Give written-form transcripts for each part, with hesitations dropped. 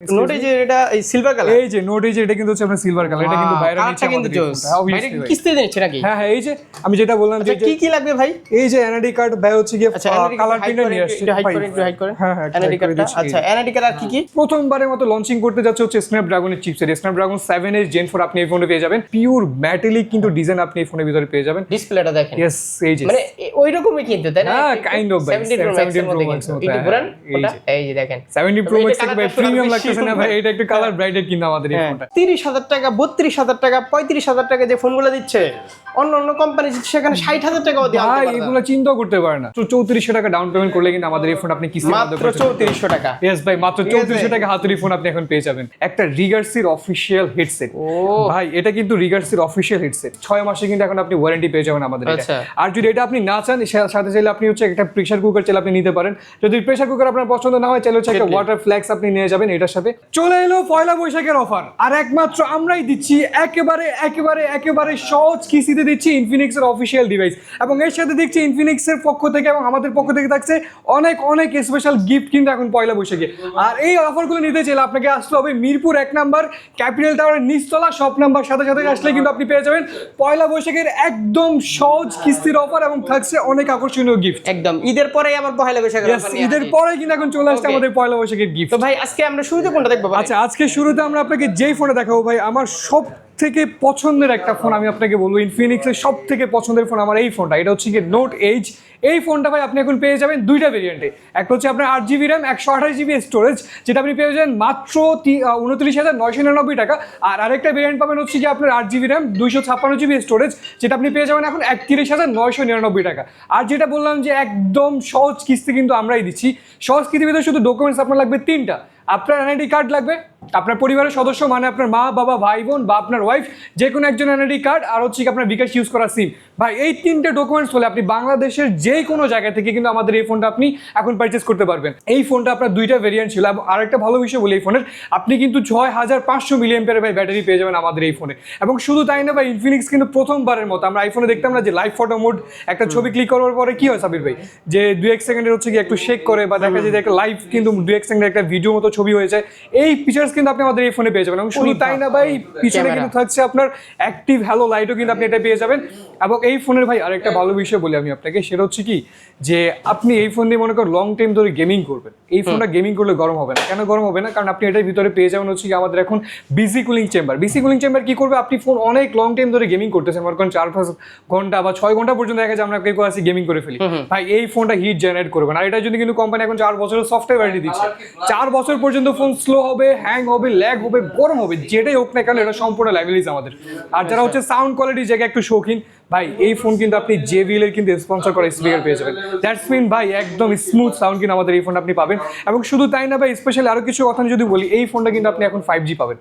Note এই যে এটা এই সিলভার কালার, এই যে নোট এই যে এটা কিন্তু হচ্ছে আপনার সিলভার কালার, এটা কিন্তু বাইরে নিচে আমাদের বাইরে কিস্তিতে দিচ্ছে নাকি? হ্যাঁ হ্যাঁ, এই যে আমি যেটা বললাম যে কি কি লাগবে ভাই? এই যে এনআইডি কার্ড ভাই হচ্ছে কি কালার প্রিন্টার নিয়ে আসছে হাইড করে হ্যাঁ হ্যাঁ এনআইডি কার্ডটা। আচ্ছা এনআইডি কার্ড আর কি কি? প্রথমবারের মতো লঞ্চিং করতে যাচ্ছে হচ্ছে স্ন্যাপড্রাগনের চিপসেট, স্ন্যাপড্রাগন 7 এর জেন 4 আপনি এই ফোনে পেয়ে যাবেন। পিওর মেটালিক কিন্তু ডিজাইন আপনি এই ফোনের ভিতরে পেয়ে যাবেন। ডিসপ্লেটা দেখেন, यस এই যে মানে ওই রকমই কিন্তু তাই না? হ্যাঁ কাইন্ড অফ ভাই 17 Pro Max একটু ঘুরান ওটা, এই যে দেখেন 70 Pro Max থেকে ভাই প্রিমিয়াম লাগতেছে না ভাই, এটা একটু কালার ব্রাইটেড কিন্তু আমাদের এই ফোনটা 30,000 টাকা 32,000 টাকা 35,000 টাকা যে ফোনগুলো দিচ্ছে অন্য অন্য কোম্পানি সেখানে 60,000 টাকাও দিয়ে আনতে ভাই পারে। এগুলো চিন্তা করতে পারে না। তো 3400 টাকা ডাউন পেমেন্ট করলে কিন্তু আমাদের এই ফোন আপনি কিস্তির মাধ্যমে মাত্র 3400 টাকা। यस ভাই মাত্র 3400 টাকা হাতুড়ি ফোন আপনি এখন পেয়ে যাবেন। একটা রিগার্সির অফিশিয়াল হেডসেট ভাই, এটা কিন্তু রিগার্সির অফিশিয়াল হেডসেট 6 মাসে কিন্তু এখন আপনি ওয়ারেন্টি পেয়ে যাবেন আমাদের এটা। আচ্ছা। আর যদি এটা আপনি না চান সাথে চাইলে আপনি হচ্ছে একটা প্রেসার কুকার চাইলে আপনি নিতে পারেন। যদি প্রেসার কুকার আপনার পছন্দ না হয় চাইলে হচ্ছে একটা ওয়াটার ফ্ল্যাক্স আপনি নিয়ে যাবেন এটার সাথে। চলে এলো পয়লা বৈশাখের অফার, আর একমাত্র আমরাই দিচ্ছি একেবারে একেবারে একেবারে সহজ কিস্তিতে দিচ্ছি ইনফিনিক্স এর অফিশিয়াল ডিভাইস, এবং এর সাথে দেখছি ইনফিনিক্স এর পক্ষ থেকে এবং আমাদের পক্ষ থেকে থাকছে অনেক অনেক স্পেশাল গিফট কিন্তু এখন পয়লা বৈশাখে। আর এই অফারগুলো নিতে চাইলে আপনাকে আসতে হবে মিরপুর 1 নাম্বার ক্যাপিটাল টাওয়ারের নিচতলা শপ নাম্বার সাথে আসলে কিন্তু আপনি পেয়ে যাবেন পয়লা বৈশাখের একদম সহজ কিস্তির অফার, এবং থাকছে অনেক আকর্ষণীয় গিফট। একদম ঈদের পরে আবার পয়লা বৈশাখ ঈদের পরে কিন্তু এখন চলে আসছে আমাদের পয়লা বৈশাখের গিফট। তো ভাই আজকে আমরা শুরুতে কোনটা দেখবো? আচ্ছা আজকে শুরুতে আমরা আপনাকে যেই ফোনটা দেখাবো ভাই, আমার সব থেকে পছন্দের একটা ফোন আমি আপনাকে বলবো, ইনফিনিক্সের সব থেকে পছন্দের ফোন আমার এই ফোনটা। এটা হচ্ছে কি নোট এইজ। এই ফোনটা ভাই আপনি এখন পেয়ে যাবেন দুইটা ভেরিয়েন্টে। একটা হচ্ছে আপনার 8GB র্যাম 128GB স্টোরেজ, যেটা আপনি পেয়ে যাবেন মাত্র 29,999 টাকা। আর আরেকটা ভেরিয়েন্ট পাবেন হচ্ছে কি আপনার 8GB র্যাম 256GB স্টোরেজ, যেটা আপনি পেয়ে যাবেন এখন 31,999 টাকা। আর যেটা বললাম যে একদম সহজ কিস্তি কিন্তু আমরাই দিচ্ছি। সহজ কিস্তির ভিতরে শুধু ডকুমেন্টস আপনার লাগবে 3টা। আপনার এনআইডি কার্ড লাগবে, আপনার পরিবারের সদস্য মানে আপনার মা বাবা ভাই বোন বা আপনার ওয়াইফ যে কোনো একজন এনআইডি কার্ড, আর হচ্ছে আপনার বিকাশ ইউজ করা সিম। ভাই এই 3টে ডকুমেন্টস হলে আপনি বাংলাদেশের যে কোনো জায়গা থেকে কিন্তু আমাদের এই ফোনটা আপনি এখন পারচেস করতে পারবেন। এই ফোনটা আপনার দুইটা ভেরিয়েন্ট ছিল, এবং আরেকটা ভালো বিষয় বলি এই ফোনের, আপনি কিন্তু 6500 মিলিঅ্যাম্পিয়ারের ভাই ব্যাটারি পেয়ে যাবেন আমাদের এই ফোনে। এবং শুধু তাই না ভাই, ইনফিনিক্স কিন্তু প্রথমবারের মতো আমরা আইফোনে দেখতাম না যে লাইভ ফটো মোড, একটা ছবি ক্লিক করার পরে কি হয় সাবির ভাই, যে 2-1 সেকেন্ডের হচ্ছে কি একটু শেক করে বা দেখা যায় যে একটা লাইভ কিন্তু 2-1 সেকেন্ডের একটা ভিডিও মতো ছবি হয়ে যায়। এই ফিচার্স কিন্তু আপনি আমাদের এই ফোনে পেয়ে যাবেন। এবং শুধু তাই না ভাই, পিছনে কিন্তু থাকছে আপনার অ্যাক্টিভ হ্যালো লাইটও কিন্তু আপনি এটা পেয়ে যাবেন। এবং এই ফোনের ভাই আরেকটা ভালো বিষয় বলি আমি আপনাকে, সেটা হচ্ছে কি যে আপনি এই ফোন দিয়ে মনে করেন লং টাইম ধরে গেমিং করবেন, এই ফোনটা গেমিং করলে গরম হবে না। কেন গরম হবে না? কারণ আপনি এটার ভিতরে পেয়ে যাবেন হচ্ছে কি আমাদের এখন BC cooling chamber. BC cooling chamber কি করবে, আপনি ফোন অনেক লং টাইম ধরে গেমিং করতেছেন, মনে করেন 4-5 ঘন্টা বা 6 ঘন্টা পর্যন্ত দেখা যায় আমরা কেউ আসি গেমিং করে ফেলি, ভাই এই ফোনটা হিট জেনারেট করবে না। আর এটা যদি কিন্তু কোম্পানি এখন 4 বছরের সফটওয়্যার ওয়ারেন্টি দিচ্ছে, 4 বছর পর্যন্ত ফোন স্লো হবে, হ্যাং হবে, ল্যাগ হবে, গরম হবে, যেটাই হোক না কেন এটা সম্পূর্ণ লেভেলিজ আমাদের। আর যারা হচ্ছে সাউন্ড কোয়ালিটির জায়গায় একটু শৌখিন, ভাই এই ফোন কিন্তু আপনি JBL এর কিন্তু স্পন্সর করা স্পিকার পেয়ে যাবেন। দ্যাটস মিন ভাই একদম স্মুথ সাউন্ড কিন্তু আমাদের এই ফোনটা আপনি পাবেন। এবং শুধু তাই না ভাই, স্পেশালি আরো কিছু কথা যদি বলি, এই ফোনটা কিন্তু আপনি এখন 5G পাবেন।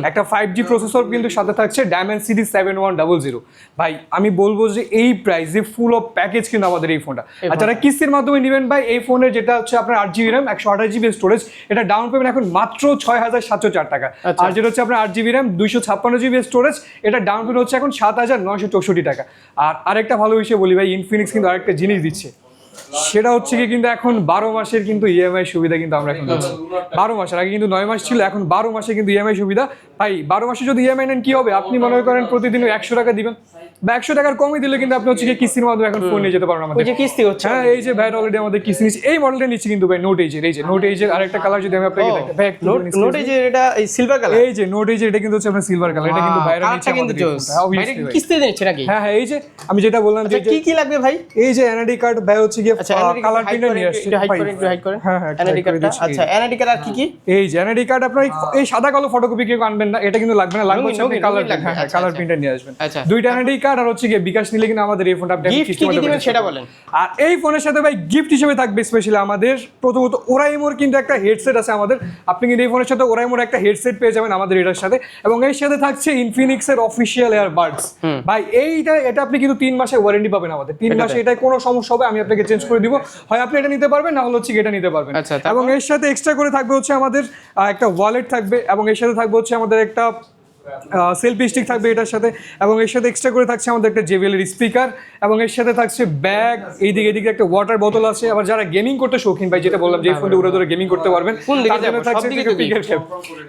একটা 5G প্রসেসর কিন্তু সাথে থাকছে Dimensity 7100। ভাই আমি বলবো যে এই প্রাইসে ফুল অফ প্যাকেজ কিন্তু আমাদের এই ফোনটা। আর যারা কিস্তির মাধ্যমে নেবেন ভাই, এই ফোনের যেটা হচ্ছে আপনার 8GB র্যাম 128GB স্টোরেজ, এটা ডাউন পেমেন্ট এখন মাত্র 6,704 টাকা। আর যেটা হচ্ছে আপনার 8GB র্যাম 256GB স্টোরেজ, এটা ডাউন পেমেন্ট হচ্ছে এখন 7,964 টাকা। আর আরেকটা ভালো বিষয় বলি ভাই, ইনফিনিক্স কিন্তু আরেকটা জিনিস দিচ্ছে, সেটা হচ্ছে কি কিন্তু এখন 12 মাসের কিন্তু ইএমআই সুবিধা কিন্তু আমরা এখন দিচ্ছি। 12 মাসের আগে কিন্তু 9 মাস ছিল, এখন 12 মাসে কিন্তু ইএমআই সুবিধা। ভাই 12 মাসে যদি ইএমআই নেন কি হবে, আপনি মনে করেন প্রতিদিন 100 টাকা দিবেন বা 100 টাকার কমই দিলে কিন্তু আপনি হচ্ছে কি কিস্তির মাধ্যমে এখন ফোন নিয়ে যেতে পারবেন আমাদের। ওই যে কিস্তি হচ্ছে, হ্যাঁ এই যে ভাই অলরেডি আমাদের কিস্তি নিচ্ছে, এই মডেলটা নিচ্ছে কিন্তু ভাই নোট এইজের। এই যে নোট এইজের আরেকটা কালার যদি আমি আপনাকে দেখাই ভাই, নোট এই যে এটা এই সিলভার কালার, এই যে নোট এইজের এটা কিন্তু হচ্ছে আপনার সিলভার কালার, এটা কিন্তু বাইরে নিচে কিন্তু বাইরে কিস্তিতে দিচ্ছে নাকি? হ্যাঁ হ্যাঁ, এই যে আমি যেটা বললাম যে কি কি লাগবে ভাই? এই যে এনআইডি কার্ড ভাই হচ্ছে কি কালার প্রিন্টার নিয়ে আসছে, হাইড করে হ্যাঁ হ্যাঁ এনআইডি কার্ডটা। আচ্ছা এনআইডি কার্ড আর কি কি? এই যে এনআইডি কার্ড আপনার এই সাদা কালো ফটোকপি কেউ আনবেন না, এটা কিন্তু লাগবে না, লাগবে হচ্ছে আপনি কালার, হ্যাঁ কালার প্রিন্টার নিয়ে আসবেন। দুইটা এনআইডি কার্ড আর হচ্ছে কি বিকাশ নিলে কিন্তু আমাদের এই ফোনটা আপনি গিফট কি কি দিবেন সেটা বলেন। আর এই ফোনের সাথে ভাই গিফট হিসেবে থাকবে স্পেশালি আমাদের প্রথমত ওরাইমোর কিন্তু একটা হেডসেট আছে আমাদের, আপনি কিন্তু এই ফোনের সাথে ওরাইমোর একটা হেডসেট পেয়ে যাবেন আমাদের এটার সাথে। এবং এর সাথে থাকছে ইনফিনিক্সের অফিশিয়াল এয়ারবাডস। ভাই এটা আপনি কিন্তু 3 মাসের ওয়ারেন্টি পাবেন আমাদের, 3 মাসে এটাই কোনো সমস্যা হবে আমি আপনাকে চেঞ্জ করে দিব, হয় আপনি এটা নিতে পারবেন না হলে হচ্ছে এটা নিতে পারবেন। এবং এর সাথে এক্সট্রা করে থাকবে হচ্ছে আমাদের একটা ওয়ালেট থাকবে, এবং এর সাথে থাকবে হচ্ছে আমাদের একটা সেলফি স্টিক থাকবে এটার সাথে, এবং এর সাথে এক্সট্রা করে থাকছে আমাদের একটা JBL এর স্পিকার, এবং এর সাথে থাকছে ব্যাগ, এইদিকে এদিকে একটা ওয়াটার বোতল আছে। আবার যারা গেমিং করতে শৌখিন ভাই, যেটা বললাম যে এই ফোনটা উড়ে ধরে গেমিং করতে পারবেন, তার জন্য থাকছে পিকের ক্যাপ।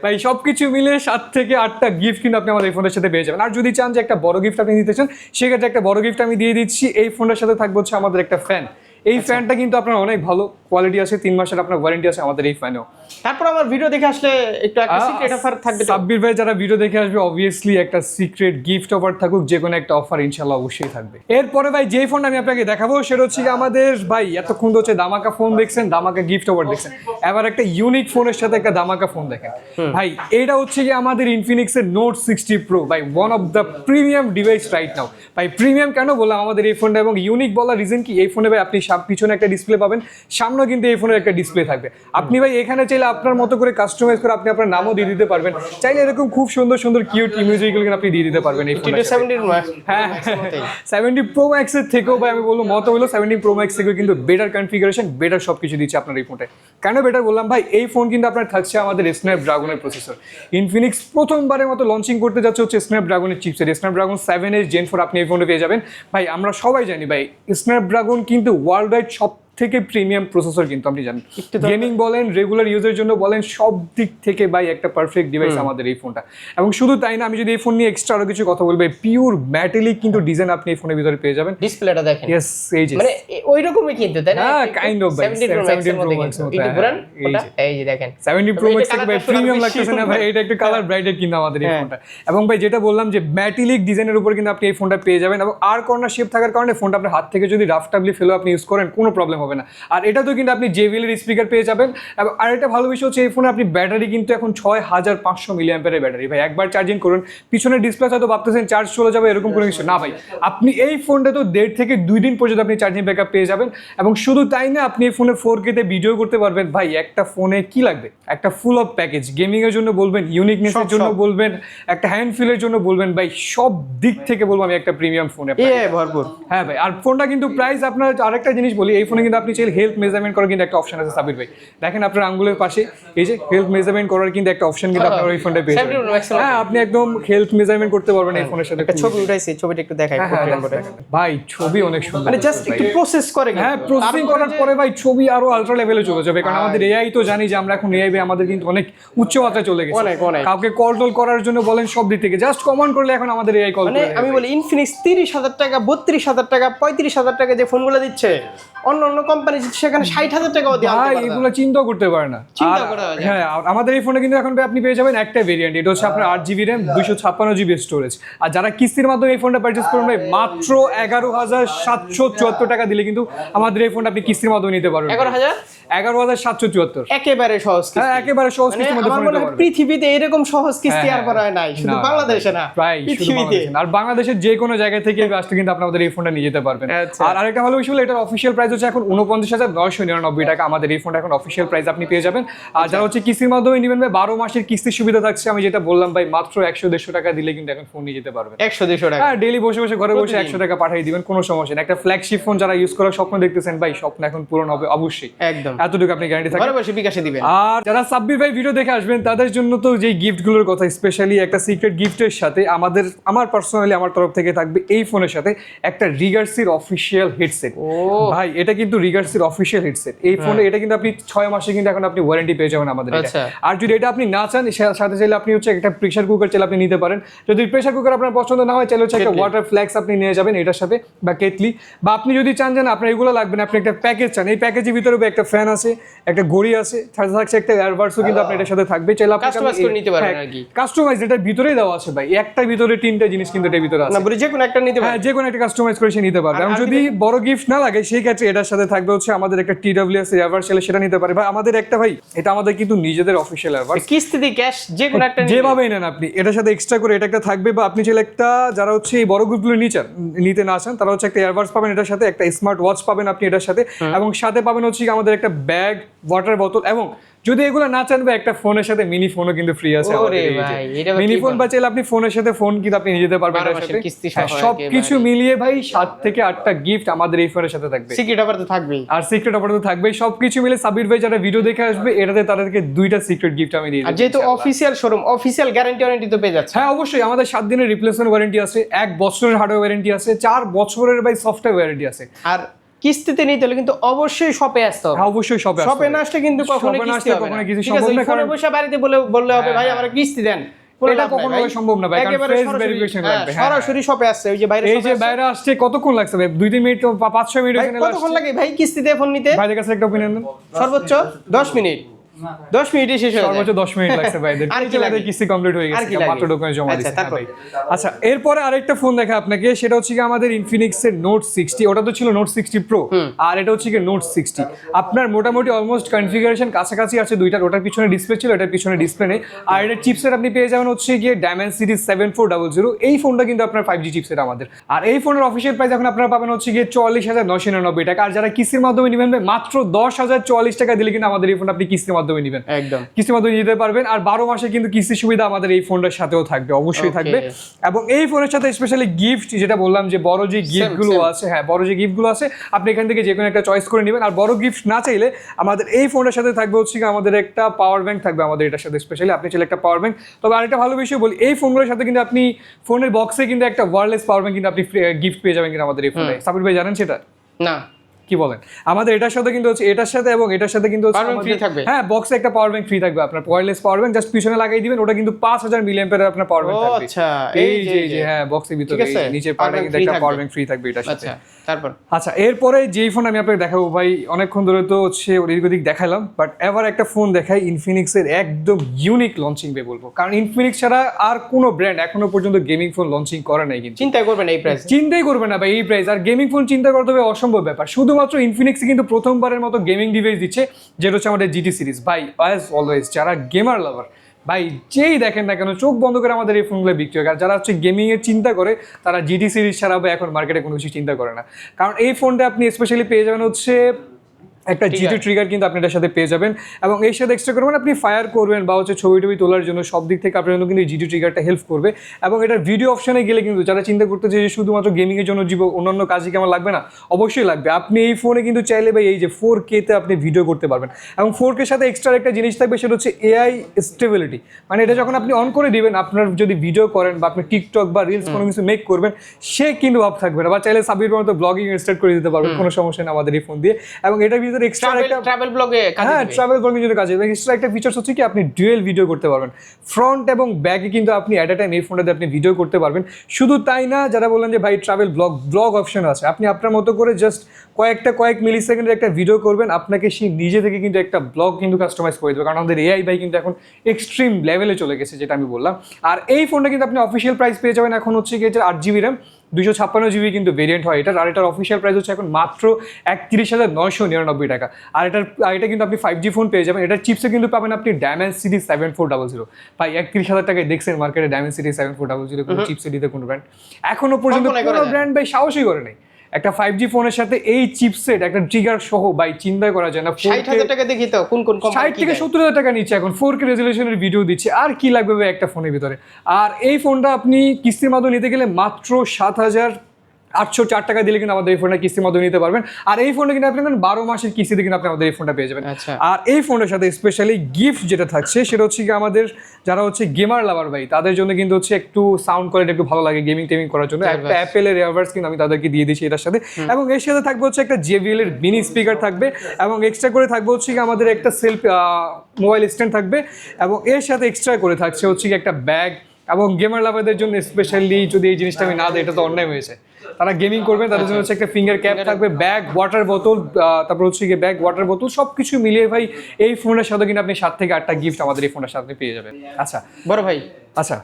ভাই সবকিছু মিলে 7 থেকে 8টা গিফট কিন্তু আপনি আমাদের এই ফোনের সাথে পেয়ে যাবেন। আর যদি চান যে একটা বড় গিফট আপনি নিতে চান, সেক্ষেত্রে একটা বড় গিফট আমি দিয়ে দিচ্ছি। এই ফোনের সাথে থাকবে হচ্ছে আমাদের একটা ফ্যান। এই ফ্যানটা কিন্তু আপনার অনেক ভালো কোয়ালিটি আছে, 3 মাসের আপনার ওয়ারেন্টি আছে আমাদের এই ফ্যানেও। তারপর আমার ভিডিও দেখে আসলে একটু একটা সিক্রেট অফার থাকবে। সাব্বির ভাই যারা ভিডিও দেখে আসবে অবভিয়াসলি একটা সিক্রেট গিফট অফার থাকুক, যে কোনো একটা অফার ইনশাআল্লাহ অবশ্যই থাকবে। এরপরে ভাই যে ফোনটা আমি আপনাকে দেখাবো সেটা হচ্ছে আমাদের ভাই এতক্ষণ হচ্ছে দামাকা ফোন দেখছেন, দামাকা গিফট অফার দেখছেন, এবার একটা ইউনিক ফোনের সাথে একটা দামাকা ফোন দেখেন ভাই। এটা হচ্ছে কি আমাদের ইনফিনিক্সের নোট 60 প্রো ভাই, one of the premium device right now. ভাই প্রিমিয়াম কেন বললাম আমাদের এই ফোনটা, এবং ইউনিক বলার রিজন কি, এই ফোনে ভাই আপনি পিছনে একটা ডিসপ্লে পাবেন, সামনেও কিন্তু এই ফোনের একটা ডিসপ্লে থাকবে। আপনি ভাই এখানে চাইলে আপনার মতো করে কাস্টমাইজ করে আপনি আপনার নামও দিয়ে দিতে পারবেন, চাইলে এরকম খুব সুন্দর সুন্দর কিউট ইমেজগুলো কিন্তু আপনি দিয়ে দিতে পারবেন এই ফোনে। 70 প্রো ম্যাক্স এর থেকেও ভাই আমি বলবো মত হলো 70 প্রো ম্যাক্স থেকে কিন্তু বেটার কনফিগারেশন, বেটার সবকিছু দিচ্ছে আপনার এই ফোনটা। কেন বেটার বললাম ভাই, এই ফোন কিন্তু আপনার থাকছে আমাদের স্ন্যাপড্রাগনের প্রসেসর। ইনফিনিক্স প্রথমবারের মতো লঞ্চিং করতে যাচ্ছে হচ্ছে স্ন্যাপড্রাগনের চিপসেট, স্ন্যাপড্রাগন 7H Gen 4 আপনি এই ফোনে পেয়ে যাবেন। ভাই আমরা সবাই জানি ভাই স্ন্যাপড্রাগন কিন্তু ওয়ার্ল্ড ওয়াইড সব থেকে প্রিমিয়াম প্রসেসর, কিন্তু আপনি জানেন গেমিং বলেন, রেগুলার ইউজের জন্য বলেন, সব দিক থেকে ভাই একটা পারফেক্ট ডিভাইস আমাদের এই ফোনটা। এবং শুধু তাই না, আমি যদি এই ফোন নিয়ে এক্সট্রা আরো কিছু কথা বলবো, পিওর মেটালিক কিন্তু ডিজাইন আপনি এই ফোনের ভিতরে পেয়ে যাবেন। ডিসপ্লেটা দেখেন, ইয়েস এই যে মানে ওইরকমই কিন্তু, তাই না? হ্যাঁ কাইন্ড অফ ভাই 70 প্রো ম্যাক্স এর মধ্যে কিন্তু একটু ঘুরান ওটা, এই যে দেখেন 70 প্রো ম্যাক্স থেকে ভাই প্রিমিয়াম লাগতেছে না ভাই, এটা একটু কালার ব্রাইটেড কিন্তু আমাদের এই ফোনটা। এবং ভাই যেটা বললাম যে মেটালিক ডিজাইনের উপর কিন্তু আপনি এই ফোনটা পেয়ে যাবেন, এবং আর কর্নার শেপ থাকার কারণে ফোনটা আপনার হাত থেকে যদি রাফ টাফলি ফেলো আপনি ইউজ করেন কোনো প্রবলেম হবে না। আর এটা কিন্তু আপনি JBL এর স্পিকার পেয়ে যাবেন। এবং আরেকটা ভালো বিষয় হচ্ছে এই ফোনে আপনি ব্যাটারি কিন্তু এখন 6500 মিলিঅ্যাম্পিয়ারের ব্যাটারি ভাই, একবার চার্জিং করুন, পিছনের ডিসপ্লে হয়তো ভাবতেছেন চার্জ চলে যাবে এরকম কোনো কিছু না ভাই, আপনি এই ফোনটা তো 1.5 থেকে 2 দিন পর্যন্ত আপনি চার্জিং ব্যাকআপ পেয়ে যাবেন। এবং শুধু তাই না, আপনি এই ফোনে 4K তে ভিডিও করতে পারবেন। ভাই একটা ফোনে কি লাগবে, একটা ফুল অফ প্যাকেজ, গেমিং এর জন্য বলবেন, ইউনিকনেসের জন্য বলবেন, একটা হ্যান্ড ফিলের জন্য বলবেন, ভাই সব দিক থেকে বলবো আমি একটা প্রিমিয়াম ফোনে ভরপুর। হ্যাঁ ভাই, আর ফোনটা কিন্তু প্রাইস আপনার আরেকটা জিনিস বলি, এই ফোনে কিন্তু আপনি চাইলে হেলথ মেজারমেন্ট করার কিন্তু একটা অপশন আছে সাবির ভাই, দেখেন আপনার আঙ্গুলের পাশে এই যে হেলথ মেজারমেন্ট করার কিন্তু একটা অপশন কিন্তু আপনার এই ফোনটা পেয়ে যাবেন। হ্যাঁ আপনি একদম হেলথ মেজারমেন্ট করতে পারবেন এই ফোনের সাথে। একটা ছবি উঠাইছি, ছবিটা একটু দেখাই ভাই, ছবি অনেক সুন্দর, মানে জাস্ট একটু প্রসেস করে, হ্যাঁ প্রসেসিং করার পরে ভাই ছবি আরো আলট্রা লেভেলে চলে যাবে, কারণ আমাদের এআই তো জানি যে আমরা এখন এআই আমাদের কিন্তু অনেক উচ্চ মাত্রায় চলে গেছে, কাউকে কল টল করার জন্য বলেন সব দিক থেকে জাস্ট কমান্ড করলে এখন আমাদের এআই কল করে। আমি বলি ইনফিনিক্স 30,000 টাকা, 32,000 টাকা, 35,000 টাকা যে ফোনগুলো দিচ্ছে, অন্য অন্য কোম্পানি সেখানে 60,000 টাকাও দেওয়া হয়, এগুলো চিন্তা করতে পারে না। হ্যাঁ আমাদের এই ফোনে কিন্তু এখন আপনি পেয়ে যাবেন একটা ভেরিয়েন্ট, এটা হচ্ছে আপনার 8GB RAM 256GB স্টোরেজ। আর যারা কিস্তির মাধ্যমে এই ফোনটা পারচেজ করবেন ভাই, মাত্র 11,774 টাকা দিলে কিন্তু আমাদের এই ফোনটা আপনি কিস্তির মাধ্যমে নিতে পারবেন। 11,774 একেবারে সহজ কিস্তি। হ্যাঁ একেবারে সহজ কিস্তির মধ্যে ফোন নিতে পারবেন। পৃথিবীতে এরকম সহজ কিস্তি আর করা হয় নাই, শুধু বাংলাদেশে না, পৃথিবীতে। আর বাংলাদেশের যে কোনো জায়গা থেকে আসলে কিন্তু আপনি আমাদের এই ফোনটা নিয়ে যেতে পারবেন। আর আরেকটা ভালো বিষয় হলো এটার অফিশিয়াল প্রাইস হচ্ছে এখন 49,999 টাকা, আমাদের এই ফোনটা এখন অফিশিয়াল প্রাইস আপনি পেয়ে যাবেন। আর যারা হচ্ছে কিস্তির মাধ্যমে নেবেন ভাই, 12 মাসের কিস্তির সুবিধা থাকছে, আমি যেটা বললাম ভাই মাত্র 100-150 টাকা দিলে কিন্তু এখন ফোন নিয়ে যেতে পারবেন। 100-150 টাকা, হ্যাঁ ডেইলি বসে বসে ঘরে বসে 100 টাকা পাঠিয়ে দিবেন, কোনো সমস্যা নেই। একটা ফ্ল্যাগশিপ ফোন যারা ইউজ করার স্বপ্ন দেখতেছেন ভাই, স্বপ্ন এখন পূরণ হবে অবশ্যই, একদম এতটুকু আপনি গ্যারান্টি থাকে। ঘরে বসে বিকাশে দিবেন। আর যারা সাব্বির ভাই ভিডিও দেখে আসবেন তাদের জন্য তো যেই গিফটগুলোর কথা, স্পেশালি একটা সিক্রেট গিফটের সাথে আমার পার্সোনালি আমার তরফ থেকে থাকবে এই ফোনের সাথে একটা রিগার্সির অফিশিয়াল হেডসেট। ভাই এটা কিন্তু রিগার্সির অফিশিয়াল হেডসেট, এই ফোনে এটা কিন্তু আপনি 6 মাসে কিন্তু এখন আপনি ওয়ারেন্টি পেয়ে যাবেন আমাদের এটা। আর যদি এটা আপনি না চান, সাথে চাইলে আপনি হচ্ছে একটা প্রেসার কুকার চাইলে আপনি নিতে পারেন, যদি প্রেসার কুকার আপনার পছন্দ না হয় চাইলে হচ্ছে একটা ওয়াটার ফ্ল্যাক্স আপনি নিয়ে যাবেন এটার সাথে, বা কেটলি। বা আপনি যদি চান যে আপনার এগুলো লাগবে না, আপনি একটা প্যাকেজ চান, এই প্যাকেজের ভিতরে একটা ফ্যান আছে, একটা ঘড়ি আছে, সাথে থাকছে একটা এয়ারবাডসও কিন্তু আপনি এটার সাথে থাকবে, চাইলে আপনি কাস্টমাইজ করে নিতে পারবেন আর কি। কাস্টমাইজ এটার ভিতরেই দেওয়া আছে ভাই, একটার ভিতরে 3টা জিনিস কিন্তু এটার ভিতরে আছে, না বলি যে কোনো একটা নিতে পারবেন। হ্যাঁ যে কোনো একটা কাস্টমাইজ করে সে নিতে পারবে। এবং যদি বড় গিফট না লাগে সেই ক্ষেত্রে এটার সাথে থাকবে হচ্ছে আমাদের একটা TWS এয়ারবাড, সেটা নিতে পারে। ভাই আমাদের একটা ভাই এটা আমাদের কিন্তু নিজেদের অফিশিয়াল এয়ারবাড, কিস্তি দিয়ে ক্যাশ যে কোনো একটা যেভাবে নেন আপনি এটার সাথে এক্সট্রা করে এটা একটা থাকবে। বা আপনি চাইলে একটা, যারা হচ্ছে এই বড় গ্রুপগুলো নিতে না চান তারা হচ্ছে একটা এয়ারবাডস পাবেন এটার সাথে, একটা স্মার্ট ওয়াচ পাবেন আপনি এটার সাথে, এবং সাথে পাবেন হচ্ছে আমাদের একটা ব্যাগ, ওয়াটার বোতল। এবং যদি এগুলো না চান ভাই একটা ফোনের সাথে মিনি ফোনও কিন্তু ফ্রি আছে ওরে ভাই, এটা আবার মিনি কি ফোন বলেন? বা চাইলে আপনি ফোনের সাথে ফোন কিন্তু আপনি নিয়ে যেতে পারবেন 12 এটার মাসের সাথে কিস্তি সহ হ্যাঁ, সবকিছু একেবারে। মিলিয়ে ভাই 7 থেকে 8টা গিফট আমাদের এই ফোনের সাথে থাকবে সিক্রেট আবার তো থাকবেই। আর সিক্রেট অফার তো থাকবেই সবকিছু মিলে সাবির ভাই যারা ভিডিও দেখে আসবে এটাতে তাদেরকে 2টা সিক্রেট গিফট আমি দিয়ে আর দেব যেহেতু official showroom, official guarantee warranty তো পেয়ে যাচ্ছে। হ্যাঁ অবশ্যই আমাদের 7 দিনের রিপ্লেসমেন্ট ওয়ারেন্টি আছে 1 বছরের হার্ডওয়্যার ওয়ারেন্টি আছে 4 বছরের ভাই সফটওয়্যার ওয়ারেন্টি আছে আর কিস্তিতে নিতে হলে কিন্তু অবশ্যই শপে আসতে হবে। হ্যাঁ অবশ্যই শপে শপে না আসলে কিন্তু কখনো শপে না কিস্তি আসলে হবে কখনো না। কিছু ঠিক সম্ভব আছে, না, ফোনে কারণ- বসে বাড়িতে বললে হবে ভাই আমার কিস্তি দেন, কোনো এটা লাভ নাই কখনো ভাই। সম্ভব না ভাই, কারণ একেবারে face সরাসরি- verification হ্যাঁ, লাগবে, হ্যাঁ, সরাসরি শপে আসছে, ওই যে বাইরে এই shop যে আসছে। বাইরে আসছে কতক্ষণ লাগছে ভাই 2-3 মিনিট বা 5-6 মিনিট ভাই, এখানে কতক্ষণ লাগে ভাই কিস্তি দিয়ে ফোন নিতে? ভাইদের কাছে একটা অপিনিয়ন দেন সর্বোচ্চ 10 মিনিট। 10 মিনিটে শেষ হয়ে সর্বোচ্চ যায়। 10 মিনিট লাগছে ভাইদের আর কি লাগে? কিস্তি কমপ্লিট হয়ে আর গেছে কি লাগে? মাত্র ডকুমেন্ট জমা আচ্ছা, দিয়েছে তারপর? ভাই আচ্ছা এরপরে আরেকটা ফোন দেখা আপনাকে সেটা হচ্ছে কি আমাদের ইনফিনিক্স এর নোট 60 ওটা তো ছিল নোট 60 প্রো আর এটা হচ্ছে কি নোট 60 আপনার মোটামুটি অলমোস্ট কনফিগারেশন কাছাকাছি আছে দুইটার ওটার পিছনে ডিসপ্লে ছিল এটার পিছনে ডিসপ্লে নেই আর এটার চিপসেট আপনি পেয়ে যাবেন হচ্ছে গিয়ে Dimensity 7400 এই ফোনটা কিন্তু আপনার 5G চিপসেট আমাদের আর এই ফোনের অফিসিয়াল প্রাইস এখন আপনারা পাবেন হচ্ছে গিয়ে 44,999 টাকা আর যারা কিস্তির মাধ্যমে নেবেন ভাই মাত্র 10,044 টাকা দিলে কিন্তু আমাদের এই ফোনটা আপনি কিস্তির মাধ্যমে নেবেন একদম। কিস্তির মাধ্যমে নিতে পারবেন আর 12 মাসে কিন্তু কিস্তি সুবিধা আমাদের এই ফোনটার সাথেও থাকবে অবশ্যই Okay. থাকবে এবং এই ফোনের সাথে স্পেশালি গিফট যেটা বললাম যে বড় যে গিফট গুলো same. আছে হ্যাঁ বড় যে গিফট গুলো আছে আপনি এখান থেকে যে কোনো একটা চয়েস করে নেবেন আর বড় গিফট না চাইলে আমাদের এই ফোনের সাথে থাকবে হচ্ছে কি আমাদের একটা পাওয়ার ব্যাংক থাকবে আমাদের এটার সাথে স্পেশালি আপনি চাইলে একটা পাওয়ার ব্যাংক তবে আরেকটা ভালো বিষয় বলি এই ফোনগুলোর সাথে কিন্তু আপনি ফোনের বক্সে কিন্তু একটা ওয়্যারলেস পাওয়ার ব্যাংক কিন্তু আপনি গিফট পেয়ে যাবেন কিন্তু আমাদের এই ফোনে সাবির ভাই জানেন সেটা না, কি বলেন আমাদের এটার সাথে কিন্তু হচ্ছে এটার সাথে এবং এটার সাথে কিন্তু হচ্ছে Power bank আমাদের- free থাকবে? হ্যাঁ বক্সে একটা পাওয়ার ব্যাংক ফ্রি থাকবে আপনার ওয়্যারলেস পাওয়ার ব্যাংক জাস্ট পিছনে লাগাই দিবেন ওটা কিন্তু 5000 মিলিঅ্যাম্পিয়ারের আপনার পাওয়ার ব্যাংক ও থাকবে আচ্ছা, এই এই যে যে- এই যে হ্যাঁ বক্সের ভিতরে ঠিক আছে, এই নিচে power পারে bank কিন্তু free একটা থাকবে। পাওয়ার ব্যাংক ফ্রি থাকবে এটার সাথে আচ্ছা, তারপর? আচ্ছা এরপরে যেই ফোন আমি আপনাকে দেখাবো ভাই অনেকক্ষণ ধরে তো হচ্ছে ওদিক ওদিক দেখালাম বাট এবার একটা ফোন দেখাই ইনফিনিক্সের একদম ইউনিক লঞ্চিং বে বলবো কারণ ইনফিনিক্স ছাড়া আর কোনো ব্র্যান্ড এখনো পর্যন্ত গেমিং ফোন লঞ্চিং করে নাই কিন্তু চিন্তা করবেন এই প্রাইস। চিন্তাই করবে না ভাই এই প্রাইস আর গেমিং ফোন চিন্তা করতে হবে অসম্ভব ব্যাপার শুধুমাত্র ইনফিনিক্স কিন্তু প্রথমবারের মতো গেমিং ডিভাইস দিচ্ছে যেটা হচ্ছে আমাদের জিটি সিরিজ ভাই অ্যাজ অলওয়েজ যারা গেমার লাভার ভাই যেই দেখেন না কেন চোখ বন্ধ করে আমাদের এই ফোনগুলো বিক্রি হয় আর যারা হচ্ছে গেমিং এর চিন্তা করে তারা জিটি সিরিজ ছাড়া ভাই এখন মার্কেটে কোনো কিছু চিন্তা করে না কারণ এই ফোনটা আপনি স্পেশালি পেয়ে যাবেন হচ্ছে একটা জিটি ট্রিগার কিন্তু আপনি এটার সাথে পেয়ে যাবেন এবং এর সাথে এক্সট্রা করবেন আপনি ফায়ার করবেন বা হচ্ছে ছবি টবি তোলার জন্য সব দিক থেকে আপনার জন্য কিন্তু জিটি ট্রিগারটা হেল্প করবে এবং এটার ভিডিও অপশনে গেলে কিন্তু যারা চিন্তা করতেছে যে শুধুমাত্র গেমিংয়ের জন্য অন্যান্য কাজে কি আমার লাগবে না অবশ্যই লাগবে আপনি এই ফোনে কিন্তু চাইলে ভাই এই যে 4K তে আপনি ভিডিও করতে পারবেন এবং 4K সাথে এক্সট্রা একটা জিনিস থাকবে সেটা হচ্ছে এআই স্টেবিলিটি মানে এটা যখন আপনি অন করে দিবেন আপনার যদি ভিডিও করেন বা আপনি টিকটক বা রিলস কোনো কিছু মেক করবেন সে কিন্তু ভাব থাকবে না বা চাইলে সাবির মতো ব্লগিং স্টার্ট করে দিতে পারবেন কোনো সমস্যা নেই আমাদের এই ফোন দিয়ে এবং এটার ভিতরে এক্সট্রা একটা ট্রাভেল ব্লগে কাজে হ্যাঁ দিবে। ট্রাভেল ব্লগিং জন্য কাজে এক্সট্রা একটা ফিচার্স হচ্ছে কি আপনি ডুয়েল ভিডিও করতে পারবেন ফ্রন্ট এবং ব্যাকে কিন্তু আপনি অ্যাট এ টাইম এই ফোনটাতে আপনি ভিডিও করতে পারবেন শুধু তাই না যারা বললেন যে ভাই ট্রাভেল ব্লগ অপশন আছে আপনি আপনার মতো করে জাস্ট কয়েক মিলি সেকেন্ডের একটা ভিডিও করবেন আপনাকে সেই নিজে থেকে কিন্তু একটা ব্লগ কিন্তু কাস্টমাইজ করে দেবে কারণ আমাদের এআই ভাই কিন্তু এখন এক্সট্রিম লেভেলে চলে গেছে যেটা আমি বললাম আর এই ফোনটা কিন্তু আপনি অফিসিয়াল প্রাইস পেয়ে যাবেন এখন হচ্ছে কি 8GB র্যাম 256GB কিন্তু ভেরিয়েন্ট হয় এটার আর এটার অফিসিয়াল প্রাইস হচ্ছে এখন মাত্র 31,999 টাকা আর এটা কিন্তু আপনি 5G ফোন পেয়ে যাবেন এটার চিপসে কিন্তু পাবেন আপনি Dimensity 7400 ভাই 31,000 টাকায় দেখছেন মার্কেটে Dimensity 7400 কোনো চিপসে দিতে কোনো ব্র্যান্ড এখনো পর্যন্ত কল্পনাই করা কোনো যায়। ব্র্যান্ড ভাই সাহসই করে নেই একটা 5G ফোনের সাথে এই চিপসেট একটা ট্রিগার সহ ভাই চিন্তা করা যায় না 60,000 টাকা দেখি তো কোন কোন 60 কোম্পানি থেকে 70,000 টাকা নিচ্ছে এখন 4K রেজলিউশনের ভিডিও দিচ্ছে আর কি লাগবে ভাই একটা ফোনের ভিতরে আর এই ফোনটা আপনি কিস্তির মাধ্যমে নিতে গেলে মাত্র 7,804 টাকা দিলে কিন্তু আমাদের এই ফোনটা কিস্তির মাধ্যমে নিতে পারবেন আর এই ফোনটা কিন্তু আপনি 12 মাসের কিস্তিতে কিন্তু আপনি আমাদের এই ফোনটা পেয়ে যাবেন আচ্ছা। আর এই ফোনের সাথে স্পেশালি গিফট যেটা থাকছে সেটা হচ্ছে কি আমাদের যারা হচ্ছে গেমার লাভার ভাই তাদের জন্য কিন্তু হচ্ছে একটু সাউন্ড কোয়ালিটি একটু ভালো লাগে গেমিং টেমিং করার জন্য একটা অ্যাপেলের এয়ারবাডস কিন্তু আমি তাদেরকে দিয়ে দিয়েছি এটার সাথে এবং এর সাথে থাকবে হচ্ছে একটা JBL এর মিনি স্পিকার থাকবে এবং এক্সট্রা করে থাকবে হচ্ছে কি আমাদের একটা সেলফ মোবাইল স্ট্যান্ড থাকবে এবং এর সাথে এক্সট্রা করে থাকছে হচ্ছে কি একটা ব্যাগ এবং গেমার লাভারদের জন্য স্পেশালি যদি এই জিনিসটা আমি না দিই এটা তো অন্যায় হয়েছে তারা গেমিং করবেন তাদের জন্য হচ্ছে একটা ফিঙ্গার ক্যাপ থাকবে ব্যাগ ওয়াটার বোতল তারপর হচ্ছে গিয়ে ব্যাগ ওয়াটার বোতল সবকিছু মিলিয়ে ভাই এই ফোনের সাথে কিন্তু আপনি 7 থেকে 8টা গিফট আমাদের এই ফোনের সাথে পেয়ে যাবেন আচ্ছা বড় ভাই আচ্ছা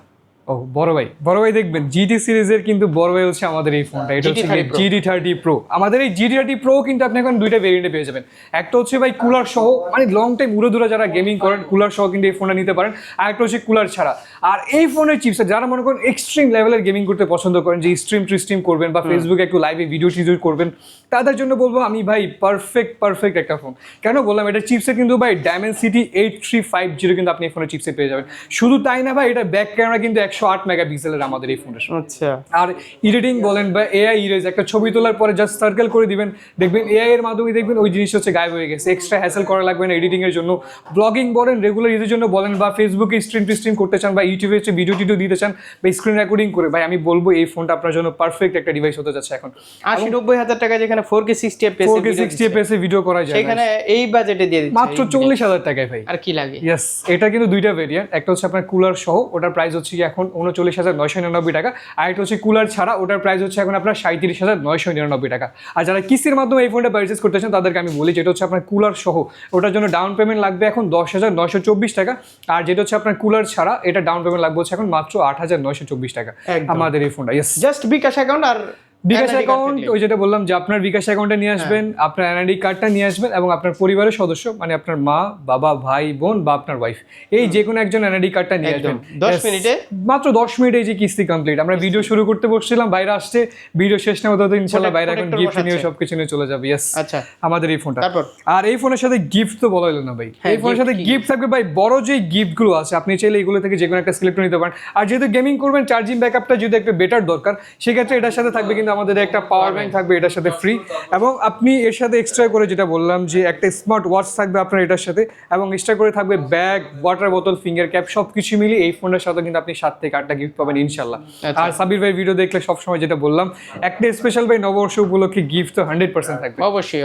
ও বড় ভাই দেখবেন জিটি সিরিজের কিন্তু বড় ভাই হচ্ছে আমাদের এই ফোনটা, এটা হচ্ছে GT30 Pro। আমাদের এই GT30 Pro কিন্তু আপনি এখন দুইটা ভেরিয়েন্টে পেয়ে যাবেন। একটা হচ্ছে ভাই কুলার সহ, মানে লং টাইম উড়ে যারা গেমিং করেন কুলার সহ কিন্তু এই ফোনটা নিতে পারেন, আর একটা হচ্ছে কুলার ছাড়া। আর এই ফোনের চিপসেট যারা মনে করেন এক্সট্রিম লেভেলের গেমিং করতে পছন্দ করেন, যে স্ট্রিম করবেন বা ফেসবুকে একটু লাইভে ভিডিও টিডিও করবেন, তাদের জন্য বলবো আমি ভাই পারফেক্ট একটা ফোন। কেন বললাম, এটা চিপসেট কিন্তু ভাই Dimensity 8350 কিন্তু আপনি এই ফোনের চিপসেট পেয়ে যাবেন। শুধু তাই না ভাই, এটা ব্যাক ক্যামেরা কিন্তু 108 মেগাপিক্সেলের আমাদের এই ফোনের। আচ্ছা, আর এডিটিং বলেন বা AI ইরেজ, একটা ছবি তোলার পরে জাস্ট সার্কেল করে দিবেন, দেখবেন AI এর মাধ্যমে দেখবেন ওই জিনিসটা হচ্ছে গায়েব হয়ে গেছে, এক্সট্রা হ্যাসেল করা লাগবে না এডিটিং এর জন্য। ব্লগিং বলেন, রেগুলার ইউজের জন্য বলেন, বা ফেসবুকে স্ট্রিম করতে চান, বা ইউটিউবে হচ্ছে ভিডিও টিডিও দিতে চান, বা স্ক্রিন রেকর্ডিং করে, ভাই আমি বলবো এই ফোনটা আপনার জন্য পারফেক্ট একটা ডিভাইস হতে যাচ্ছে এখন। 80-90 হাজার টাকা যেখানে 4K 60 fps এ ভিডিও করা যায়, সেখানে এই বাজেটে দিয়ে দিচ্ছে মাত্র 40,000 টাকায় ভাই। আর কি লাগে? ইয়েস, এটা কিন্তু দুইটা ভেরিয়েন্ট, একটা হচ্ছে আপনার কুলার সহ, ওটার প্রাইস হচ্ছে এখন 39,999 টাকা, আর একটা হচ্ছে কুলার ছাড়া, ওটার প্রাইস হচ্ছে এখন আপনার 37,999 টাকা। আর যারা কিস্তির মাধ্যমে এই ফোনটা পারচেজ করতেছেন তাদেরকে আমি বলি, যেটা হচ্ছে আপনার কুলার সহ, ওটার জন্য ডাউন পেমেন্ট লাগবে এখন 10,924 টাকা, আর যেটা হচ্ছে আপনার কুলার ছাড়া, এটা ডাউন পেমেন্ট লাগবে হচ্ছে এখন মাত্র 8,924 টাকা আমাদের এই ফোনটা। ইয়েস, জাস্ট বিকাশ অ্যাকাউন্ট আর বিকাশ অ্যাকাউন্ট, ওই যেটা বললাম যে আপনার বিকাশ অ্যাকাউন্টে নিয়ে আসবেন, আপনার NID কার্ডটা নিয়ে আসবেন, এবং আপনার পরিবারের সদস্য মানে আপনার মা বাবা ভাই বোন বা আপনার ওয়াইফ, এই যে কোনো একজন NID কার্ডটা নিয়ে আসবেন। 10 মিনিটে, মাত্র 10 মিনিটে এই যে কিস্তি কমপ্লিট। আমরা ভিডিও শুরু করতে বসছিলাম, বাইরে আসছে, ভিডিও শেষ না হতে ইনশাআল্লাহ বাইরে এখন গিফট নিয়ে সবকিছু নিয়ে চলে যাবে। ইয়েস, আচ্ছা আমাদের এই ফোনটা। তারপর আর এই ফোনের সাথে গিফট তো বলা হলো না ভাই, এই ফোনের সাথে গিফট থাকবে ভাই, বড় যে গিফট গুলো আছে আপনি চাইলে এগুলো থেকে যে কোনো একটা সিলেক্ট নিতে পারেন। আর যেহেতু গেমিং করবেন, চার্জিং ব্যাকআপটা যদি একটু বেটার দরকার, সেক্ষেত্রে এটার সাথে থাকবে কিন্তু আমাদের একটা পাওয়ার ব্যাংক থাকবে এটার সাথে ফ্রি, এবং আপনি এর সাথে এক্সট্রা করে যেটা বললাম যে একটা স্মার্ট ওয়াচ থাকবে আপনার এটার সাথে, এবং এক্সট্রা করে থাকবে ব্যাগ, ওয়াটার বোতল, ফিঙ্গার ক্যাপ, সবকিছু মিলিয়ে এই ফোনের সাথে কিন্তু আপনি 7 থেকে 8টা গিফট পাবেন ইনশাল্লাহ। আর সাবির ভাই ভিডিও দেখলে সবসময় যেটা বললাম, একটা স্পেশাল ভাই নববর্ষ উপলক্ষে গিফট তো 100% থাকবে। অবশ্যই।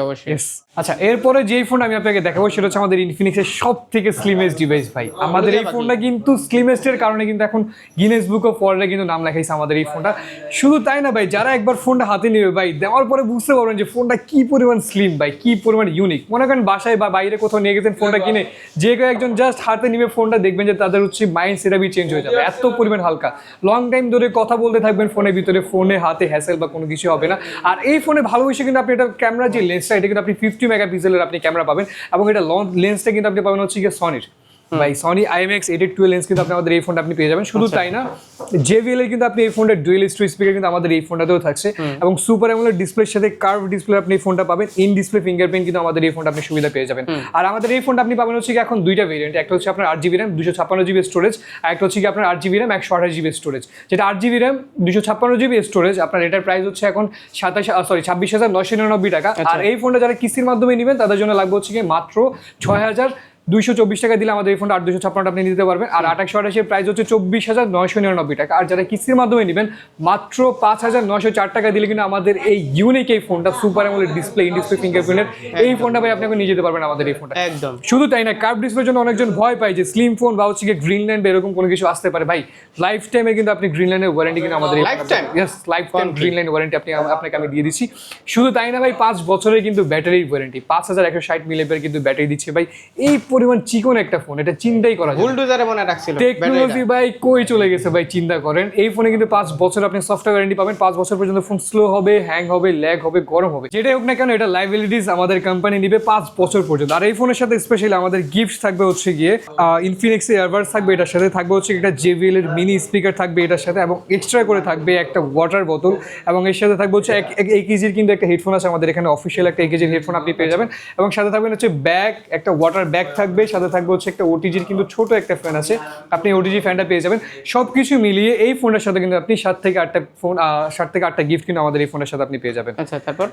আচ্ছা, এরপরে যেই ফোন আমি আপনাকে দেখাবো সেটা হচ্ছে আমাদের ইনফিনিক্সের সব থেকে স্লিমেস্ট ডিভাইস ভাই। আমাদের এই ফোনটা কিন্তু স্লিমেস্টের কারণে কিন্তু এখন গিনেস বুক অফ ওয়ার্ল্ডে কিন্তু নাম লেখাইছে আমাদের এই ফোনটা। শুধু তাই না ভাই, যারা একবার ফোনটা হাতে নেবে ভাই, দেওয়ার পরে বুঝতে পারবেন যে ফোনটা কি পরিমাণ স্লিম ভাই, কি পরিমাণ ইউনিক। মনে করেন বাসায় বা বাইরে কোথাও নিয়ে গেছেন ফোনটা কিনে, যে কেউ একজন জাস্ট হাতে নিবে ফোনটা, দেখবেন যে তাদের হচ্ছে মাইন্ড সেটআপই চেঞ্জ হয়ে যাবে, এত পরিমাণ হালকা। লং টাইম ধরে কথা বলতে থাকবেন ফোনের ভিতরে, ফোনে হাতে হ্যাসেল বা কোনো কিছু হবে না। আর এই ফোনে ভালোবেসে কিন্তু আপনি এটা ক্যামেরা যে লেন্সটা, এটা কিন্তু আপনি 50 মেগাপিক্সেলের আপনি ক্যামেরা পাবেন, এবং এটা লং লেন্সটা কিন্তু আপনি পাবেন হচ্ছে গিয়ে সনির ভাই, সনি IMX882 লেন্স কিন্তু আপনি আমাদের এই ফোনটা আপনি পেয়ে যাবেন। শুধু তাই না, JBL এর কিন্তু আপনি এই ফোনটা ডুয়েল স্টোরেজ স্পিকার কিন্তু আমাদের এই ফোনটাতেও থাকছে, এবং সুপার অ্যামোলেড ডিসপ্লের সাথে কার্ভ ডিসপ্লে আপনি এই ফোনটা পাবেন। ইন ডিসপ্লে ফিঙ্গারপ্রিন্ট কিন্তু আমাদের এই ফোনটা আপনি সুবিধা পেয়ে যাবেন। আর আমাদের এই ফোনটা আপনি পাবেন হচ্ছে কি এখন দুইটা ভেরিয়েন্ট, একটা হচ্ছে আপনার 8GB RAM 256GB স্টোরেজ, আর একটা হচ্ছে কি আপনার 8GB RAM 128GB স্টোরেজ। যেটা 8GB RAM 256GB স্টোরেজ, আপনার এটার প্রাইস হচ্ছে এখন 26,999 টাকা। আর এই ফোনটা যারা কিস্তির মাধ্যমে নেবেন তাদের জন্য লাগবে হচ্ছে কি মাত্র 6,224 টাকা দিলে আমাদের এই ফোনটা 8,256 আপনি নিতে পারবেন। আর 2828 প্রাইস হচ্ছে 24,999 টাকা। আর যারা কিস্তির মাধ্যমে নেবেন মাত্র 5,904 টাকা দিলে কিন্তু আমাদের এই ইউনিক এই ফোনটা, super AMOLED display, in display ফিঙ্গারপ্রিন্টের এই ফোনটা ভাই আপনি নিয়ে যেতে পারবেন আমাদের এই ফোনটা। একদম। শুধু তাই না, কার্ভ ডিসপ্লের জন্য অনেকজন ভয় পায় যে স্লিম ফোন বা হচ্ছে গ্রিনল্যান্ড এরকম কোনো কিছু আসতে পারে। ভাই লাইফ টাইমে কিন্তু আপনি গ্রিনল্যান্ডের ওয়ারেন্টি কিন্তু আমাদের life time, yes life time Greenland warranty আপনাকে আমি দিয়ে দিচ্ছি। শুধু তাই না ভাই, 5 বছরের কিন্তু ব্যাটারির ওয়ারেন্টি, 5160 মিলিঅ্যাম্পিয়ার কিন্তু ব্যাটারি দিচ্ছে ভাই। এই পরিমাণ চিকন একটা ফোন, এটা চিন্তাই করা যায়। বুলডোজারে মনে রাখছিল টেকনোলজি ভাই কই চলে গেছে ভাই, চিন্তা করেন। এই ফোনে কিন্তু 5 বছর আপনি সফটওয়্যার ওয়ারেন্টি পাবেন, 5 বছর পর্যন্ত ফোন স্লো হবে, হ্যাং হবে, ল্যাগ হবে, গরম হবে, যেটাই হোক না কেন এটা লাইবিলিটিস আমাদের কোম্পানি নিবে 5 বছর পর্যন্ত। আর এই ফোনের সাথে স্পেশালি আমাদের গিফট থাকবে হচ্ছে গিয়ে ইনফিনিক্স এর ইয়ারবাডস থাকবে, এটার সাথে থাকবে হচ্ছে একটা JBL এর মিনি স্পিকার থাকবে এটার সাথে, এবং এক্সট্রা করে থাকবে একটা ওয়াটার বোতল, এবং এর সাথে থাকবে হচ্ছে 1 কেজির কিন্তু একটা হেডফোন আছে আমাদের এখানে, অফিসিয়াল একটা 1 কেজির হেডফোন আপনি পেয়ে যাবেন, এবং সাথে থাকবেন হচ্ছে ব্যাগ, একটা ওয়াটার ব্যাগ থাকবে, সাথে থাকবে হচ্ছে একটা OTG'র কিন্তু ছোট একটা ফ্যান আছে, আপনি OTG ফ্যানটা পেয়ে যাবেন। সবকিছু মিলিয়ে এই ফোনের সাথে কিন্তু আপনি 7 থেকে 8টা গিফট কিন্তু আমাদের এই ফোনের সাথে আপনি পেয়ে যাবেন। আচ্ছা, তারপর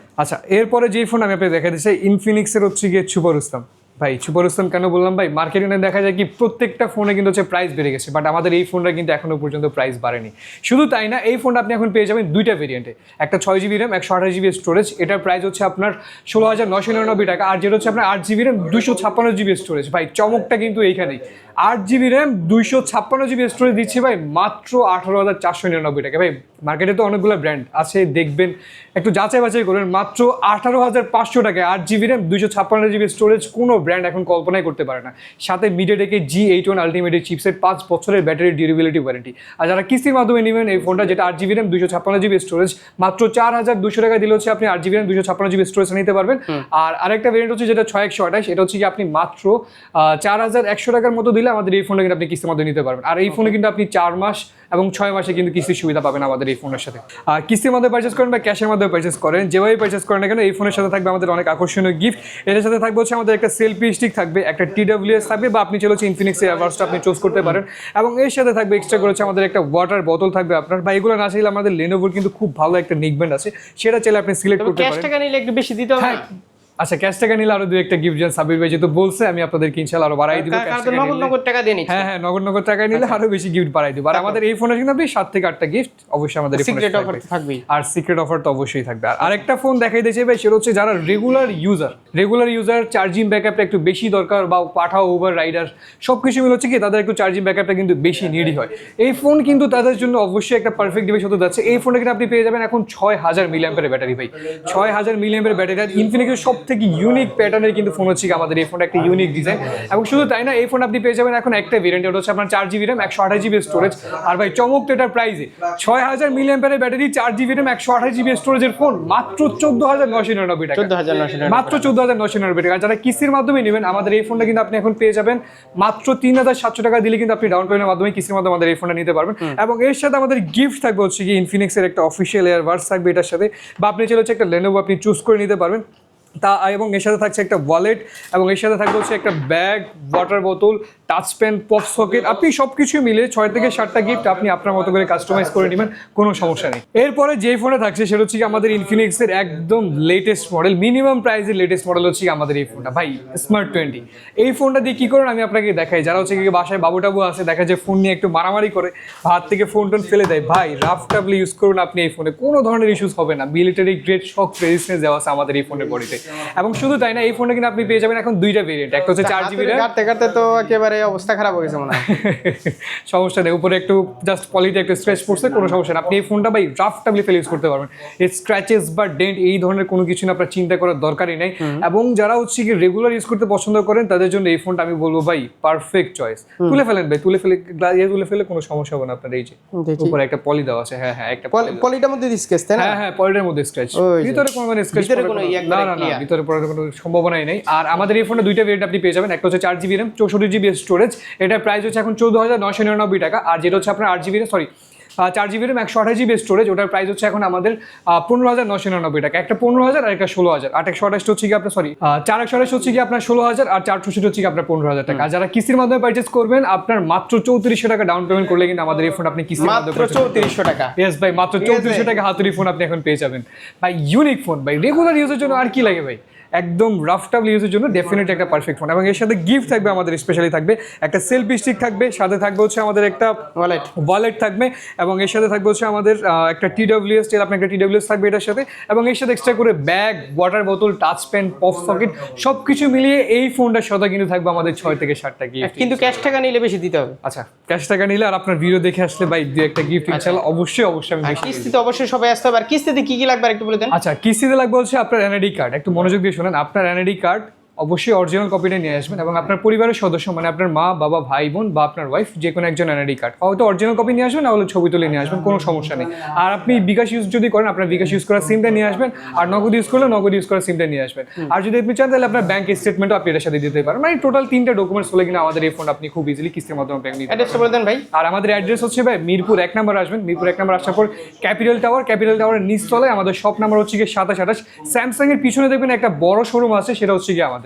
এরপরে যে ফোন আমি আপনাকে দেখা দিচ্ছি ইনফিনিক্সের হচ্ছে গিয়ে সুপার রুস্তাম। ভাই সুপার রুস্তাম কেন বললাম ভাই, মার্কেটিং এ দেখা যায় কি প্রত্যেকটা ফোনে কিন্তু হচ্ছে প্রাইস বেড়ে গেছে, বাট আমাদের এই ফোনটা কিন্তু এখনো পর্যন্ত প্রাইস বাড়েনি। শুধু তাই না, এই ফোনটা আপনি এখন পেয়ে যাবেন দুইটা ভেরিয়েন্টে, একটা 6GB RAM 128GB স্টোরেজ, এটার প্রাইস হচ্ছে আপনার 16,999 টাকা, আর যেটা হচ্ছে আপনার 8GB RAM 256GB স্টোরেজ। ভাই চমকটা কিন্তু এইখানেই, 8GB RAM 256GB স্টোরেজ দিচ্ছে ভাই মাত্র 18,499 টাকা। ভাই মার্কেটে তো অনেকগুলো ব্র্যান্ড আছে, দেখবেন একটু যাচাই বাছাই করবেন। মাত্র 18,500 টাকায় 8GB র্যাম 256GB স্টোরেজ কোনো ব্র্যান্ড এখন কল্পনাই করতে পারে না। সাথে মিডিয়াটেকের G81 আলটিমেট চিপসেট, 5 বছরের ব্যাটারি ডিউরেবিলিটি ওয়ারেন্টি। আর যারা কিস্তির মাধ্যমে নেবেন এই ফোনটা, যেটা 8GB র্যাম 256GB স্টোরেজ, মাত্র 4,200 টাকা দিলে হচ্ছে আপনি 8GB র্যাম 256GB স্টোরেজ নিতে পারবেন। আর আরেকটা ভেরিয়েন্ট হচ্ছে যেটা 6128, এটা হচ্ছে কি আপনি মাত্র 4,100 টাকার মতো দিলে আমাদের এই ফোনটা কিন্তু আপনি কিস্তির মাধ্যমে নিতে পারবেন। আর এই ফোনে কিন্তু আপনি 4 মাস এবং 6 মাসে কিন্তু কিস্তির সুবিধা পাবেন আমাদের এই ফোনের সাথে। আর কিস্তির মধ্যে পারচেস করেন বা ক্যাশের মধ্যে পারচেস করেন, যেভাবে পারচেস করেন না কেন, এই ফোনের সাথে থাকবে আমাদের অনেক আকর্ষণীয় গিফট। এর সাথে থাকবে হচ্ছে আমাদের একটা সেলফি স্টিক থাকবে, একটা TWS থাকবে, বা আপনি চলে হচ্ছে ইনফিনিক্স এর এভারস্টটা আপনি চুজ করতে পারেন। এবং এর সাথে থাকবে এক্সট্রা করে হচ্ছে আমাদের একটা ওয়াটার বোতল থাকবে আপনার, বা এগুলো না চাইলে আমাদের লেনোভোর কিন্তু খুব ভালো একটা নেকব্যান্ড আছে, সেটা চাইলে আপনি সিলেক্ট করতে ক্যাশ পারেন। টাকা নিলে একটু বেশি দিতে হবে। আচ্ছা, ক্যাশ টাকা নিলে আরো 2-1টা গিফট দেন, সাবির ভাই যেহেতু বলছে আমি আপনাদেরকে ইনশাআল্লাহ আরো বাড়াই দিব। নগদ টাকা দিয়ে নিচ্ছি। হ্যাঁ, নগদ টাকা নিলে আরো বেশি গিফট বাড়াই দিব। আর আমাদের এই ফোনে কিন্তু আপনি 7 থেকে 8টা গিফট অবশ্যই আমাদের এই ফোনে সিক্রেট অফার থাকবে। আর সিক্রেট অফার তো অবশ্যই থাকবে। আর আরেকটা ফোন দেখাই দিয়েছে ভাই, সেটা হচ্ছে যারা রেগুলার ইউজার চার্জিং ব্যাকআপটা একটু বেশি দরকার, বা পাঠাও ওভার রাইডার সবকিছু মিলে হচ্ছে কি তাদের একটু চার্জিং ব্যাকআপটা কিন্তু বেশি নিডি হয়। এই ফোন কিন্তু তাদের জন্য অবশ্যই একটা পারফেক্ট ডিভাইস হতে যাচ্ছে। এই ফোনটা কিন্তু আপনি পেয়ে যাবেন এখন 6000 মিলিঅ্যাম্পিয়ারের ব্যাটারি ভাই, 6000 মিলিঅ্যাম্পিয়ারের ব্যাটারি। আর ইনফিনিক্সের সবথেকে ইউনিক প্যাটার্নের কিন্তু ফোন হচ্ছে আমাদের এই ফোনটা, একটা ইউনিক ডিজাইন। এবং শুধু তাই না, এই ফোন আপনি পেয়ে যাবেন এখন একটা ভেরিয়েন্ট, ওটা হচ্ছে আপনার 4GB র্যাম 128GB স্টোরেজ। আর ভাই চমক তো এটার প্রাইসে, 6000 মিলিঅ্যাম্পিয়ারের ব্যাটারি, 4GB র্যাম 128GB স্টোরেজের ফোন মাত্র 14,999 টাকা, 14,999 মাত্র 14,999 টাকা। যারা কিস্তির মাধ্যমে নেবেন আমাদের এই ফোনটা কিন্তু আপনি এখন পেয়ে যাবেন মাত্র 3,700 টাকা দিলে কিন্তু আপনি ডাউন পেমেন্টের মাধ্যমে কিস্তির মাধ্যমে আমাদের এই ফোনটা নিতে পারবেন। এবং এর সাথে আমাদের গিফট থাকবে হচ্ছে কি ইনফিনিক্সের একটা অফিসিয়াল এয়ারবাডস থাকবে এটার সাথে, বা আপনি চলে হচ্ছে একটা লেনোভো আপনি চুজ করে নিতে পারবেন তা। এবং এর সাথে থাকছে একটা ওয়ালেট, এবং এর সাথে থাকবে হচ্ছে একটা ব্যাগ, ওয়াটার বোতল, টাচ পেন, পপ সকেট। আপনি সবকিছু মিলে 6 থেকে 7টা গিফট আপনি আপনার মতো করে কাস্টমাইজ করে নেবেন, কোনো সমস্যা নেই। এরপরে যে ফোনে থাকছে সেটা হচ্ছে আমাদের ইনফিনিক্সের একদম লেটেস্ট মডেল, মিনিমাম প্রাইসের লেটেস্ট মডেল হচ্ছে আমাদের এই ফোনটা ভাই, স্মার্ট 20। এই ফোনটা দিয়ে কি করেন আমি আপনাকে দেখাই। যারা হচ্ছে কি বাসায় বাবু টাবু আছে, দেখা যায় ফোন নিয়ে একটু মারামারি করে, হাত থেকে ফোন টোন ফেলে দেয়, ভাই রাফ টাফলি ইউজ করুন আপনি এই ফোনে, কোনো ধরনের ইস্যুস হবে না। মিলিটারি গ্রেড শক রেজিস্ট্যান্স দেওয়া আছে আমাদের এই ফোনের বডিতে। এবং শুধু তাই না, এই ফোনটা কিন্তু আপনি পেয়ে যাবেন এখন 2টা ভেরিয়েন্ট, একটা হচ্ছে 4GB র্যাম। কাটতে তো একেবারে অবস্থা খারাপ হয়ে গেছে মনে হয়। সমস্যা নেই, উপরে একটু জাস্ট পলিতে একটু স্ক্র্যাচ পড়ছে, কোনো সমস্যা নেই। আপনি এই ফোনটা ভাই রাফ টাফলি ফেল ইউজ করতে পারবেন। এই স্ক্র্যাচেস বা ডেন্ট এই ধরনের কোনো কিছু না আপনার চিন্তা করার দরকারই নেই। এবং যারা হচ্ছে কি রেগুলার ইউজ করতে পছন্দ করেন তাদের জন্য এই ফোনটা আমি বলবো ভাই পারফেক্ট চয়েস। তুলে ফেলেন ভাই, তুলে ফেলে কোনো সমস্যা হবে না আপনার। এই যে উপরে একটা পলি দেওয়া আছে, হ্যাঁ একটা পলিটার মধ্যে স্কেচ তাই না? হ্যাঁ পলিটার মধ্যে স্ক্র্যাচ, ভিতরে কোনো মানে স্ক্র্যাচ না, ভিতরে পড়ার কোনো সম্ভাবনাই নেই। আর আমাদের এই ফোনে 2টা ভেরিয়েন্ট আপনি পেয়ে যাবেন, একটা হচ্ছে 4GB র্যাম 64GB স্টোরেজ, এটার প্রাইস হচ্ছে এখন 14,999 টাকা। আর যেটা হচ্ছে আপনার 8GB RAM 4GB RAM 128GB storage, ওটার প্রাইস হচ্ছে এখন আমাদের 15,999 টাকা। একটা 15,000 আর একটা 16,000। 8/128 হচ্ছে কি আপনার 4/128 হচ্ছে কি আপনার 16,000, আর 4/64 হচ্ছে কি আপনার 15,000 টাকা। আর যারা কিস্তির মাধ্যমে পারচেজ করবেন আপনার মাত্র 3400 টাকা ডাউন পেমেন্ট করলে কিন্তু আমাদের এই ফোন আপনি কিস্তির মাধ্যমে মাত্র 3400 টাকা। ইয়েস ভাই, মাত্র 3400 টাকা হাতুড়ি ফোন আপনি এখন পেয়ে যাবেন ভাই। ইউনিক ফোন ভাই, রেগুলার ইউজের জন্য আর কি লাগে ভাই, একদম রাফ টাফ ইউজের জন্য ডেফিনেটলি একটা পারফেক্ট ফোন। এবং এর সাথে গিফট থাকবে আমাদের, স্পেশালি থাকবে একটা সেলফি স্টিক থাকবে, সাথে থাকবে হচ্ছে আমাদের একটা ওয়ালেট থাকবে, এবং এর সাথে থাকবে হচ্ছে আমাদের একটা TWS তেল, আপনার একটা TWS থাকবে এটার সাথে। এবং এর সাথে এক্সট্রা করে ব্যাগ, ওয়াটার বোতল, টাচ পেন, পপ সকেট সবকিছু মিলিয়ে এই ফোনটার সাথে কিন্তু থাকবে আমাদের 6 থেকে 7টা গিফট। কিন্তু ক্যাশ টাকা নিলে বেশি দিতে হবে। আচ্ছা, ক্যাশ টাকা নিলে আর আপনার ভিডিও দেখে আসলে ভাই 2-1টা গিফট ইনশাআল্লাহ অবশ্যই আমি বেশি। কিস্তিতে অবশ্যই সবাই আসতে হবে। আর কিস্তিতে কি লাগবে একটু বলে দেন। আচ্ছা, কিস্তিতে লাগবে হচ্ছে আপনার NID কার্ড, একটু মনোযোগ দিয়ে শুনেন। আপনার NID কার্ড অবশ্যই অরিজিনাল কপিটা নিয়ে আসবেন, এবং আপনার পরিবারের সদস্য মানে আপনার মা, বাবা, ভাই, বোন বা আপনার ওয়াইফ যে কোনো একজন NID কার্ড, হয়তো অরিজিনাল কপি নিয়ে আসবেন, না হলে ছবি তুলে নিয়ে আসবেন, কোনো সমস্যা নেই। আর আপনি বিকাশ ইউজ যদি করেন, আপনার বিকাশ ইউজ করার সিমটা নিয়ে আসবেন, আর নগদ ইউজ করলে নগদ ইউজ করার সিমটা নিয়ে আসবেন। আর যদি আপনি চান তাহলে আপনার ব্যাংক স্টেটমেন্টও আপনি এর সাথে দিতে পারেন। মানে টোটাল 3টা ডকুমেন্টস হলে কিনা আমাদের এই ফোন আপনি খুব ইজিলি কিস্তির মাধ্যমে ব্যাংক নিতে অ্যাড্রেসটা বলে দেন ভাই। আর আমাদের অ্যাড্রেস হচ্ছে ভাই মিরপুর 1 নম্বর আসবেন, মিরপুর 1 নম্বর আসার পর ক্যাপিটাল টাওয়ারের নিচতলায় আমাদের শপ নাম্বার হচ্ছে 2728। স্যামসাং এর পিছনে দেখবেন একটা বড় শোরুম আছে, সেটা হচ্ছে আমাদের